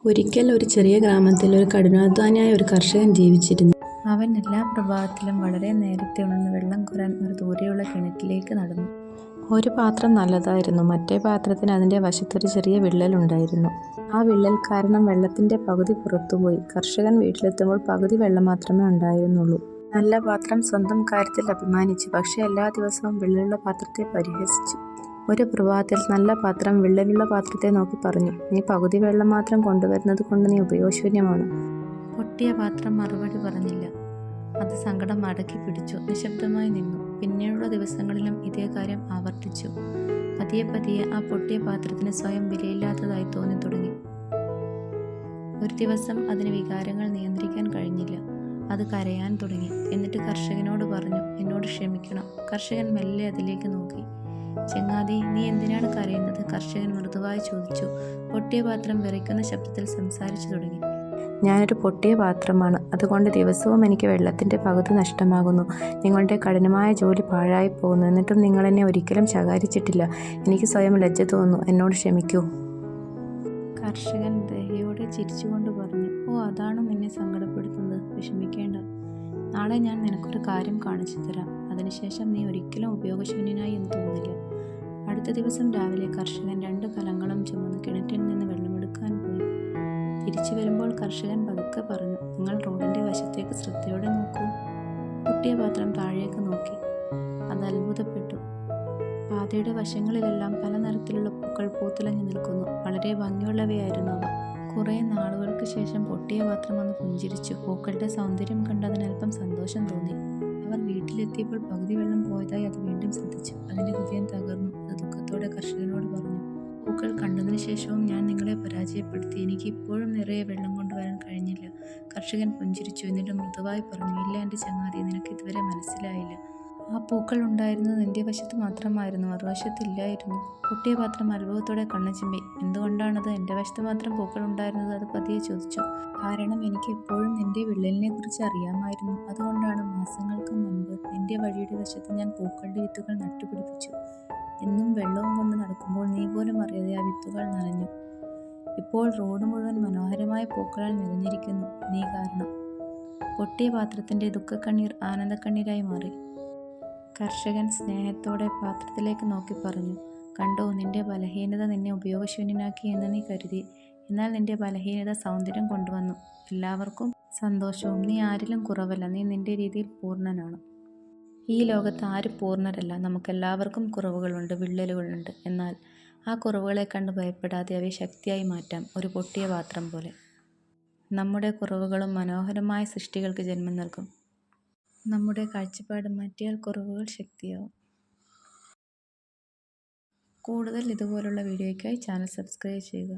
ഒരിക്കൽ ഒരു ചെറിയ ഗ്രാമത്തിൽ ഒരു കഠിനാധ്വാനിയായ ഒരു കർഷകൻ ജീവിച്ചിരുന്നു. അവൻ എല്ലാ പ്രഭാതത്തിലും വളരെ നേരത്തെ ഉണർന്ന് വെള്ളം കോരാൻ ഒരു ദൂരെയുള്ള കിണറ്റിലേക്ക് നടന്നു. ഒരു പാത്രം നല്ലതായിരുന്നു. മറ്റേ പാത്രത്തിന് അതിൻ്റെ വശത്തൊരു ചെറിയ വിള്ളലുണ്ടായിരുന്നു. ആ വിള്ളൽ കാരണം വെള്ളത്തിൻ്റെ പകുതി പുറത്തുപോയി. കർഷകൻ വീട്ടിലെത്തുമ്പോൾ പകുതി വെള്ളം മാത്രമേ ഉണ്ടായിരുന്നുള്ളൂ. നല്ല പാത്രം സ്വന്തം കാര്യത്തിൽ അഭിമാനിച്ചു, പക്ഷേ എല്ലാ ദിവസവും വിള്ളലുള്ള പാത്രത്തെ പരിഹസിച്ചു. ഒരു പ്രഭാതത്തിൽ നല്ല പാത്രം വിള്ളലുള്ള പാത്രത്തെ നോക്കി പറഞ്ഞു, "നീ പകുതി വെള്ളം മാത്രം കൊണ്ടുവരുന്നത് കൊണ്ട് നീ ഉപയോഗശൂന്യമാണ്." പൊട്ടിയ പാത്രം മറുപടി പറഞ്ഞില്ല. അത് സങ്കടം അടക്കി പിടിച്ചു നിശബ്ദമായി നിന്നു. പിന്നീടുള്ള ദിവസങ്ങളിലും ഇതേ കാര്യം ആവർത്തിച്ചു. പതിയെ പതിയെ ആ പൊട്ടിയ പാത്രത്തിന് സ്വയം വിലയില്ലാത്തതായി തോന്നി തുടങ്ങി. ഒരു ദിവസം അതിന് വികാരങ്ങൾ നിയന്ത്രിക്കാൻ കഴിഞ്ഞില്ല. അത് കരയാൻ തുടങ്ങി. എന്നിട്ട് കർഷകനോട് പറഞ്ഞു, "എന്നോട് ക്ഷമിക്കണം." കർഷകൻ മെല്ലെ അതിലേക്ക് നോക്കി. "ചെങ്ങാതി, നീ എന്തിനാണ് കരയുന്നത്?" കർഷകൻ മൃദുവായി ചോദിച്ചു. പൊട്ടിയ പാത്രം വിറയ്ക്കുന്ന ശബ്ദത്തിൽ സംസാരിച്ചു തുടങ്ങി. "ഞാനൊരു പൊട്ടിയ പാത്രമാണ്. അതുകൊണ്ട് ദിവസവും എനിക്ക് വെള്ളത്തിൻ്റെ പകുതി നഷ്ടമാകുന്നു. നിങ്ങളുടെ കഠിനമായ ജോലി പാഴായി പോകുന്നു. എന്നിട്ടും നിങ്ങൾ എന്നെ ഒരിക്കലും ശകാരിച്ചിട്ടില്ല. എനിക്ക് സ്വയം ലജ്ജ തോന്നുന്നു. എന്നോട് ക്ഷമിക്കൂ." കർഷകൻ ദയയോടെ ചിരിച്ചുകൊണ്ട് പറഞ്ഞു, "ഓ, അതാണോ നിന്നെ സങ്കടപ്പെടുത്തുന്നത്? വിഷമിക്കേണ്ട. നാളെ ഞാൻ നിനക്കൊരു കാര്യം കാണിച്ചു തരാം. അതിനുശേഷം നീ ഒരിക്കലും ഉപയോഗശൂന്യനായി എന്ന് തോന്നില്ല." അടുത്ത ദിവസം രാവിലെ കർഷകൻ 2 കലങ്ങളും ചുമന്ന് കിണറ്റിൽ നിന്ന് വെള്ളമെടുക്കാൻ പോയി. തിരിച്ചു വരുമ്പോൾ കർഷകൻ പതുക്കെ പറഞ്ഞു, "നിങ്ങൾ റോഡിൻ്റെ വശത്തേക്ക് ശ്രദ്ധയോടെ നോക്കൂ." പൊട്ടിയ പാത്രം താഴേക്ക് നോക്കി. അത് അത്ഭുതപ്പെട്ടു. പാതയുടെ വശങ്ങളിലെല്ലാം പല നിറത്തിലുള്ള പൂക്കൾ പൂത്തുലഞ്ഞു നിൽക്കുന്നു. വളരെ ഭംഗിയുള്ളവയായിരുന്നു അവ. കുറേ നാളുകൾക്ക് ശേഷം പൊട്ടിയ പാത്രം ഒന്ന് പുഞ്ചിരിച്ചു. പൂക്കളുടെ സൗന്ദര്യം കണ്ട് അതിനല്പം സന്തോഷം തോന്നി. അവർ വീട്ടിലെത്തിയപ്പോൾ പകുതി വെള്ളം പോയതായി അത് വീണ്ടും ശ്രദ്ധിച്ചു. അതിൻ്റെ ഹൃദയം തകർന്നു. അത് ദുഃഖത്തോടെ കർഷകനോട് പറഞ്ഞു, "പൂക്കൾ കണ്ടതിന് ശേഷവും ഞാൻ നിങ്ങളെ പരാജയപ്പെടുത്തി. എനിക്ക് ഇപ്പോഴും നിറയെ വെള്ളം കൊണ്ടുവരാൻ കഴിഞ്ഞില്ല." കർഷകൻ പുഞ്ചിരിച്ചു. എന്നിട്ട് മൃദുവായി പറഞ്ഞു, "ഇല്ല എൻ്റെ ചങ്ങാതി, നിനക്ക് ഇതുവരെ മനസ്സിലായില്ല. ആ പൂക്കൾ ഉണ്ടായിരുന്നത് നിന്റെ വശത്ത് മാത്രമായിരുന്നു, മറുവശത്തില്ലായിരുന്നു." പൊട്ടിയ പാത്രം അത്ഭുതത്തോടെ കണ്ണു ചിമ്മി. "എന്തുകൊണ്ടാണത് എൻ്റെ വശത്ത് മാത്രം പൂക്കൾ ഉണ്ടായിരുന്നത്?" അത് പതിയെ ചോദിച്ചു. "കാരണം എനിക്ക് എപ്പോഴും നിന്റെ വിള്ളലിനെ കുറിച്ച് അറിയാമായിരുന്നു. അതുകൊണ്ടാണ് മാസങ്ങൾക്ക് മുൻപ് നിന്റെ വഴിയുടെ വശത്ത് ഞാൻ പൂക്കളുടെ വിത്തുകൾ നട്ടുപിടിപ്പിച്ചു. എന്നും വെള്ളവും കൊണ്ട് നടക്കുമ്പോൾ നീ പോലും അറിയാതെ ആ വിത്തുകൾ നനഞ്ഞു. ഇപ്പോൾ റോഡ് മുഴുവൻ മനോഹരമായ പൂക്കളാൽ നിറഞ്ഞിരിക്കുന്നു, നീ കാരണം." പൊട്ടിയ പാത്രത്തിൻ്റെ ദുഃഖക്കണ്ണീർ ആനന്ദക്കണ്ണീരായി മാറി. കർഷകൻ സ്നേഹത്തോടെ പാത്രത്തിലേക്ക് നോക്കി പറഞ്ഞു, "കണ്ടോ, നിന്റെ ബലഹീനത നിന്നെ ഉപയോഗശൂന്യനാക്കി എന്ന് നീ കരുതി. എന്നാൽ നിന്റെ ബലഹീനത സൗന്ദര്യം കൊണ്ടുവന്നു, എല്ലാവർക്കും സന്തോഷവും. നീ ആരിലും കുറവല്ല, നീ നിന്റെ രീതിയിൽ പൂർണ്ണനാണ്. ഈ ലോകത്ത് ആരും പൂർണ്ണരല്ല. നമുക്കെല്ലാവർക്കും കുറവുകളുണ്ട്, വിള്ളലുകളുണ്ട്. എന്നാൽ ആ കുറവുകളെ കണ്ട് ഭയപ്പെടാതെ അവയെ ശക്തിയായി മാറ്റാം, ഒരു പൊട്ടിയ പാത്രം പോലെ. നമ്മുടെ കുറവുകളും മനോഹരമായ സൃഷ്ടികൾക്ക് ജന്മം നൽകും. നമ്മുടെ കാഴ്ചപ്പാട് മാറ്റിയാൽ കുറവുകൾ ശക്തിയാവും." കൂടുതൽ ഇതുപോലുള്ള വീഡിയോയ്ക്കായി ചാനൽ സബ്സ്ക്രൈബ് ചെയ്യുക.